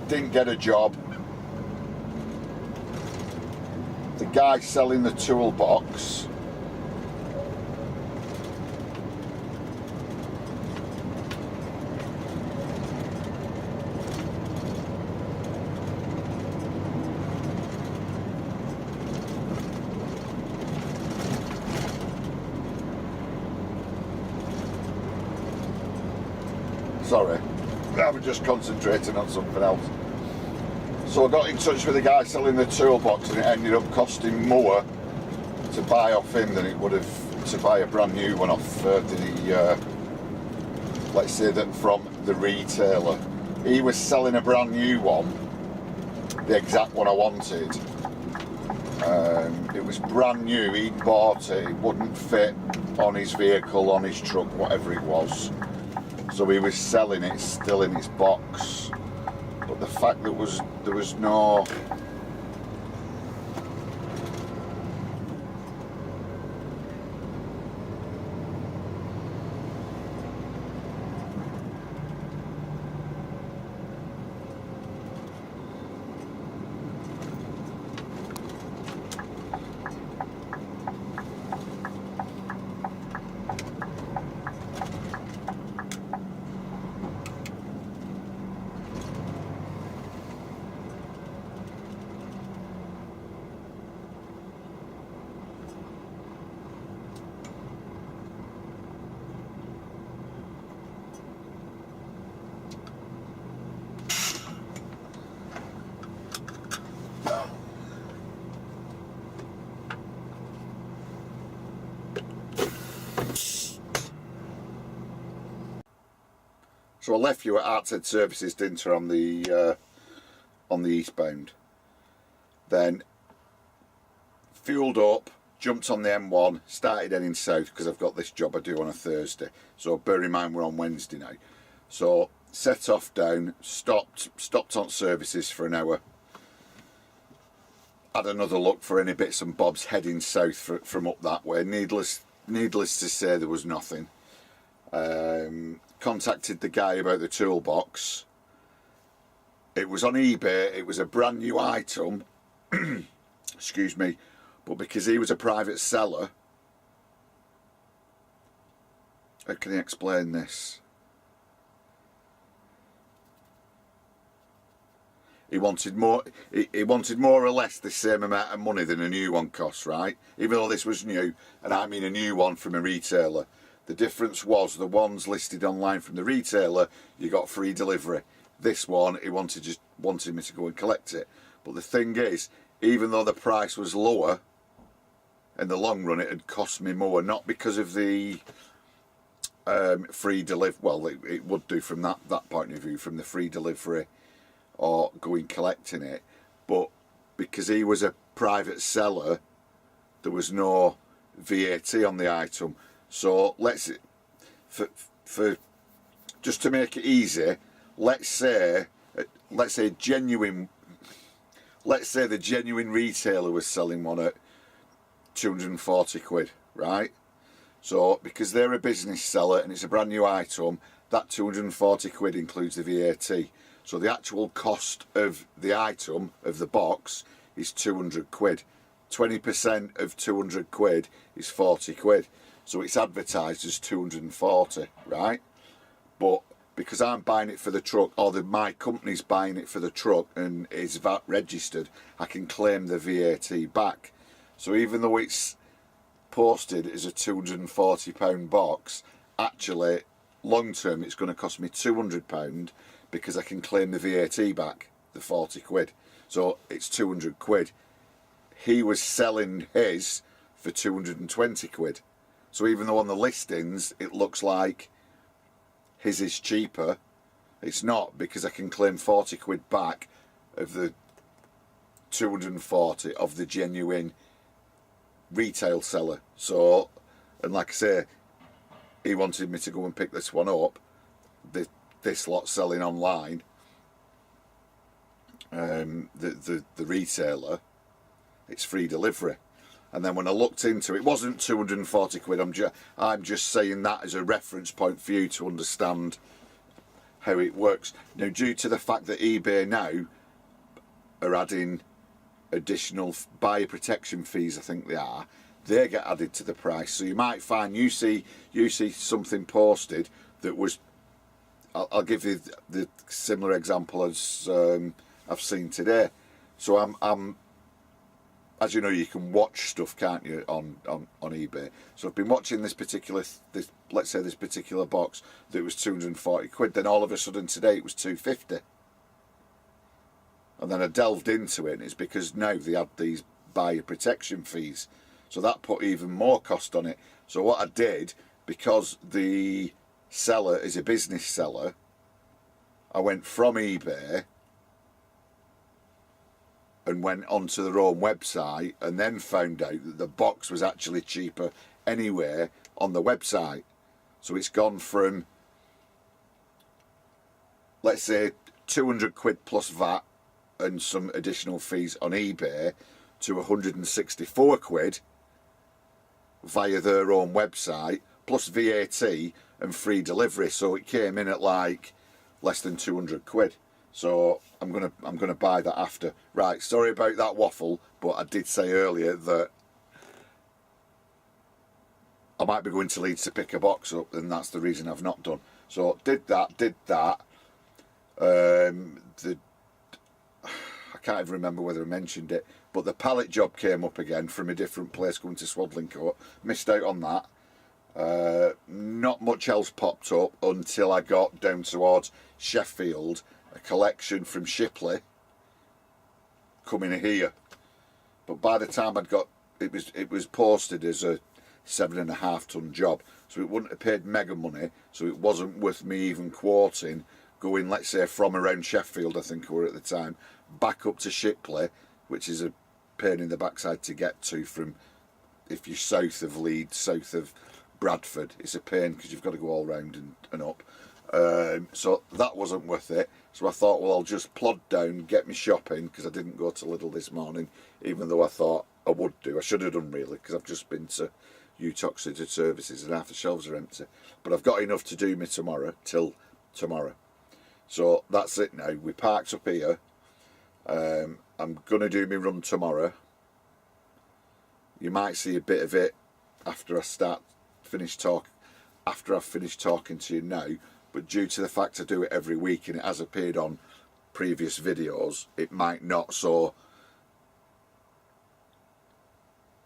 didn't get a job. The guy selling the toolbox sorry, I was just concentrating on something else. So I got in touch with the guy selling the toolbox, and it ended up costing more to buy off him than it would have to buy a brand new one off let's say that from the retailer. He was selling a brand new one, the exact one I wanted. It was brand new, he'd bought it, it wouldn't fit on his vehicle, on his truck, whatever it was. So he was selling it still in its box. But the fact that there was no So I left you at Hartshead Services, didn't I, on the eastbound. Then fueled up, jumped on the M1, started heading south because I've got this job I do on a Thursday. So bear in mind we're on Wednesday now. So set off down, stopped on services for an hour. Had another look for any bits and bobs heading south from up that way. Needless to say, there was nothing. Contacted the guy about the toolbox. It was on eBay, it was a brand new item, excuse me, but because he was a private seller, how can he explain this? He wanted more or less the same amount of money than a new one costs, right? Even though this was new, and I mean a new one from a retailer. The difference was the ones listed online from the retailer, you got free delivery. This one, he wanted me to go and collect it. But the thing is, even though the price was lower, in the long run it had cost me more. Not because of the free delivery, well it would do from that point of view, from the free delivery or going collecting it. But because he was a private seller, there was no VAT on the item. So let's, for just to make it easy, let's say the genuine retailer was selling one at 240 quid, right? So because they're a business seller and it's a brand new item, that 240 quid includes the VAT. So the actual cost of the item, of the box, is 200 quid. 20% of 200 quid is 40 quid. So it's advertised as 240, right? But because I'm buying it for the truck, or my company's buying it for the truck and it's VAT registered, I can claim the VAT back. So even though it's posted as a £240 box, actually, long term, it's going to cost me £200 because I can claim the VAT back, the 40 quid. So it's 200 quid. He was selling his for 220 quid. So even though on the listings it looks like his is cheaper, it's not, because I can claim 40 quid back of the 240 of the genuine retail seller. So, and like I say, he wanted me to go and pick this one up, this lot selling online, the retailer, it's free delivery. And then when I looked into it, it wasn't 240 quid. I'm just saying that as a reference point for you to understand how it works. Now, due to the fact that eBay now are adding additional buyer protection fees, I think they get added to the price. So you might find you see something posted that was, I'll give you the similar example as I've seen today. So I'm as you know, you can watch stuff, can't you, on eBay. So I've been watching this particular box that was 240 quid. Then all of a sudden today it was 250. And then I delved into it, and it's because now they had these buyer protection fees. So that put even more cost on it. So what I did, because the seller is a business seller, I went from eBay and went onto their own website, and then found out that the box was actually cheaper anywhere on the website. So it's gone from, let's say, 200 quid plus VAT and some additional fees on eBay to 164 quid via their own website, plus VAT and free delivery. So it came in at like less than 200 quid. So I'm gonna buy that after. Right, sorry about that waffle, but I did say earlier that I might be going to Leeds to pick a box up, and that's the reason I've not done. So did that. I can't even remember whether I mentioned it, but the pallet job came up again from a different place going to Swaddling Court. Missed out on that. Not much else popped up until I got down towards Sheffield. A collection from Shipley coming here, but by the time I'd got it was posted as a 7.5 ton job, so it wouldn't have paid mega money, so it wasn't worth me even quoting going, let's say, from around Sheffield, I think we were at the time, back up to Shipley, which is a pain in the backside to get to from, if you're south of Leeds, south of Bradford, it's a pain because you've got to go all round and up. So that wasn't worth it. So I thought, well, I'll just plod down, get me shopping, because I didn't go to Lidl this morning, even though I thought I would do. I should have done, really, because I've just been to Uttoxeter services and half the shelves are empty. But I've got enough to do me tomorrow, till tomorrow. So that's it now. We parked up here. I'm going to do my run tomorrow. You might see a bit of it after I've finished talking to you now. But due to the fact I do it every week and it has appeared on previous videos, it might not. So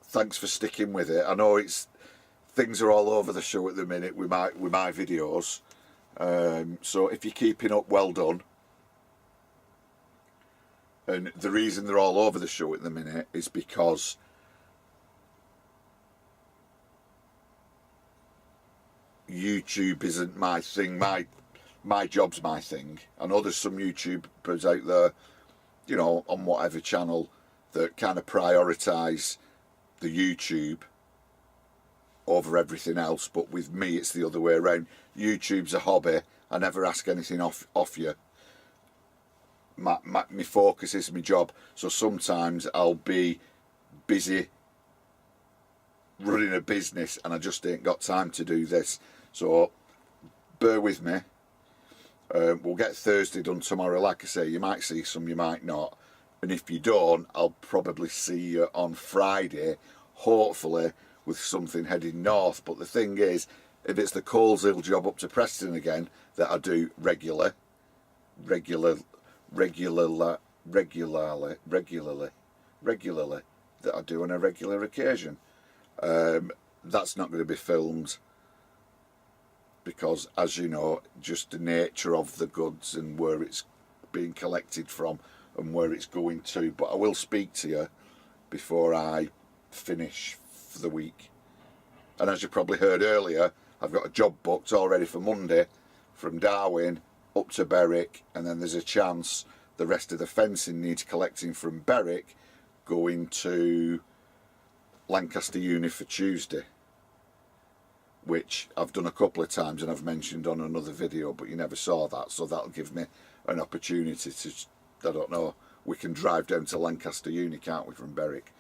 thanks for sticking with it. I know things are all over the show at the minute with my videos. So if you're keeping up, well done. And the reason they're all over the show at the minute is because YouTube isn't my thing. My job's my thing. I know there's some YouTubers out there, you know, on whatever channel that kind of prioritise the YouTube over everything else, but with me it's the other way around. YouTube's a hobby. I never ask anything off you. My focus is my job. So sometimes I'll be busy running a business and I just ain't got time to do this. So bear with me. We'll get Thursday done tomorrow. Like I say, you might see some, you might not. And if you don't, I'll probably see you on Friday, hopefully, with something heading north. But the thing is, if it's the Coleshill job up to Preston again that I do regularly, that I do on a regular occasion, that's not going to be filmed. Because, as you know, just the nature of the goods and where it's being collected from and where it's going to. But I will speak to you before I finish for the week. And as you probably heard earlier, I've got a job booked already for Monday from Darwin up to Berwick, and then there's a chance the rest of the fencing needs collecting from Berwick going to Lancaster Uni for Tuesday, which I've done a couple of times and I've mentioned on another video, but you never saw that, so that'll give me an opportunity to, I don't know, we can drive down to Lancaster Uni, can't we, from Berwick?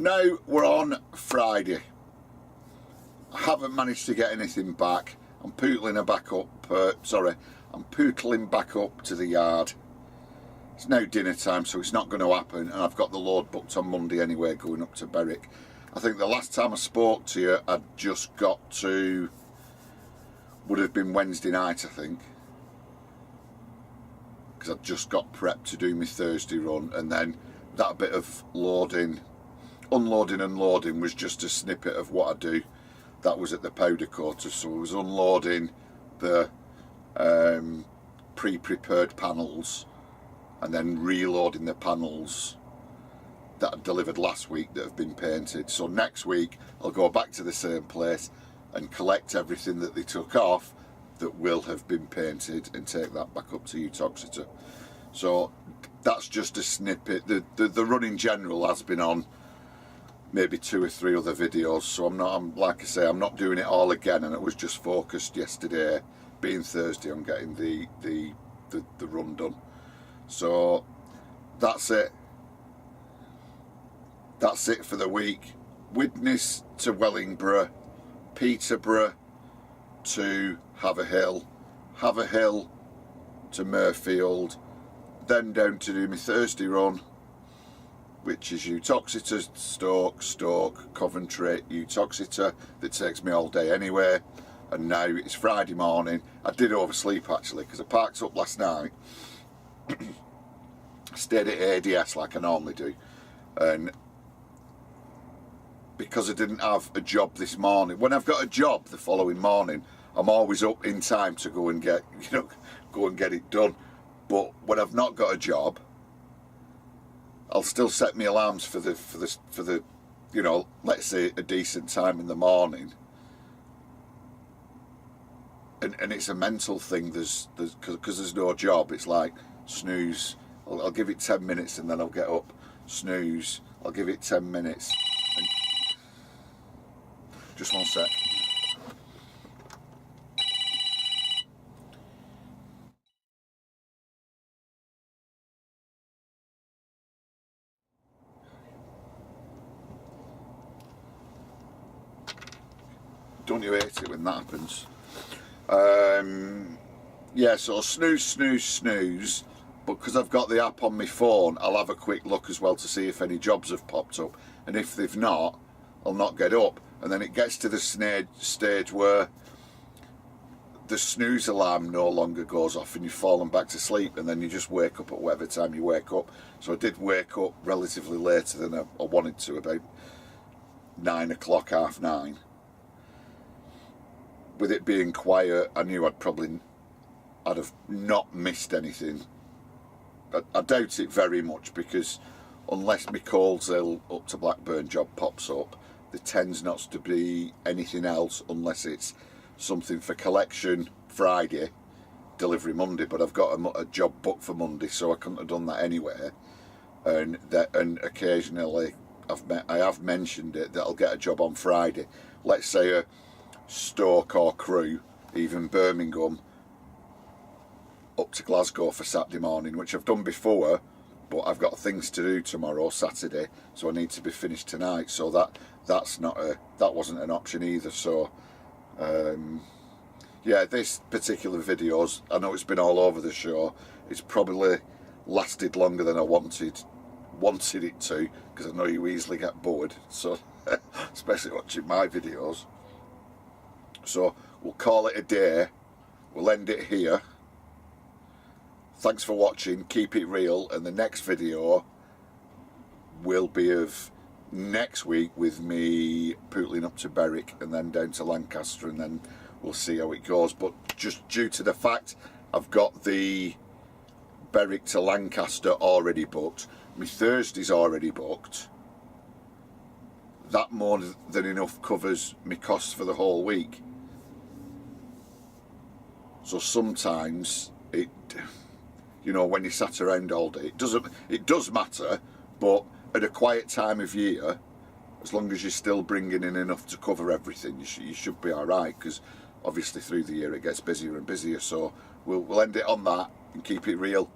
now we're on Friday. I haven't managed to get anything back. I'm pootling back up, I'm pootling back up to the yard. It's now dinner time, so it's not going to happen, and I've got the load booked on Monday anyway, going up to Berwick. I think the last time I spoke to you, I'd just got to, would have been Wednesday night, I think, because I'd just got prepped to do my Thursday run, and then that bit of unloading and loading was just a snippet of what I do. That was at the powder coater, so I was unloading the pre-prepared panels and then reloading the panels that I delivered last week that have been painted. So next week I'll go back to the same place and collect everything that they took off that will have been painted and take that back up to Uttoxeter. So that's just a snippet. The run in general has been on maybe 2 or 3 other videos, so like I say, I'm not doing it all again, and it was just focused yesterday, being Thursday, on getting the run done. So that's it. That's it for the week. Widnes to Wellingborough, Peterborough to Haverhill to Mirfield, then down to do my Thursday run, which is Uttoxeter, Stoke, Coventry, Uttoxeter. That takes me all day anyway. And now it's Friday morning. I did oversleep actually, because I parked up last night, stayed at ADS like I normally do, and because I didn't have a job this morning, when I've got a job the following morning, I'm always up in time to go and get it done. But when I've not got a job, I'll still set my alarms for the let's say a decent time in the morning. And it's a mental thing. Because there's no job. It's like snooze. I'll give it 10 minutes and then I'll get up. Snooze. I'll give it 10 minutes. And just one sec. Don't you hate it when that happens? Yeah, so snooze, but because I've got the app on my phone, I'll have a quick look as well to see if any jobs have popped up, and if they've not, I'll not get up. And then it gets to the stage where the snooze alarm no longer goes off and you've fallen back to sleep, and then you just wake up at whatever time you wake up. So I did wake up relatively later than I wanted to, about 9 o'clock, 9:30. With it being quiet, I knew I'd have not missed anything. I doubt it very much, because unless my Coleshill up to Blackburn job pops up, there tends not to be anything else unless it's something for collection Friday, delivery Monday. But I've got a job booked for Monday, so I couldn't have done that anyway. And occasionally I have mentioned it that I'll get a job on Friday. Let's say a Stoke or Crewe, even Birmingham, up to Glasgow for Saturday morning, which I've done before, but I've got things to do tomorrow, Saturday, so I need to be finished tonight. So that wasn't an option either. So yeah, this particular video's, I know it's been all over the show, it's probably lasted longer than I wanted it to, because I know you easily get bored, so especially watching my videos. So we'll call it a day. We'll end it here. Thanks for watching. Keep it real. And the next video will be of next week, with me pootling up to Berwick and then down to Lancaster, and then we'll see how it goes. But just due to the fact I've got the Berwick to Lancaster already booked, my Thursday's already booked, that more than enough covers my costs for the whole week. So sometimes it, when you sat around all day, it does matter, but at a quiet time of year, as long as you're still bringing in enough to cover everything, you should be all right, because obviously through the year it gets busier and busier. So we'll end it on that and keep it real.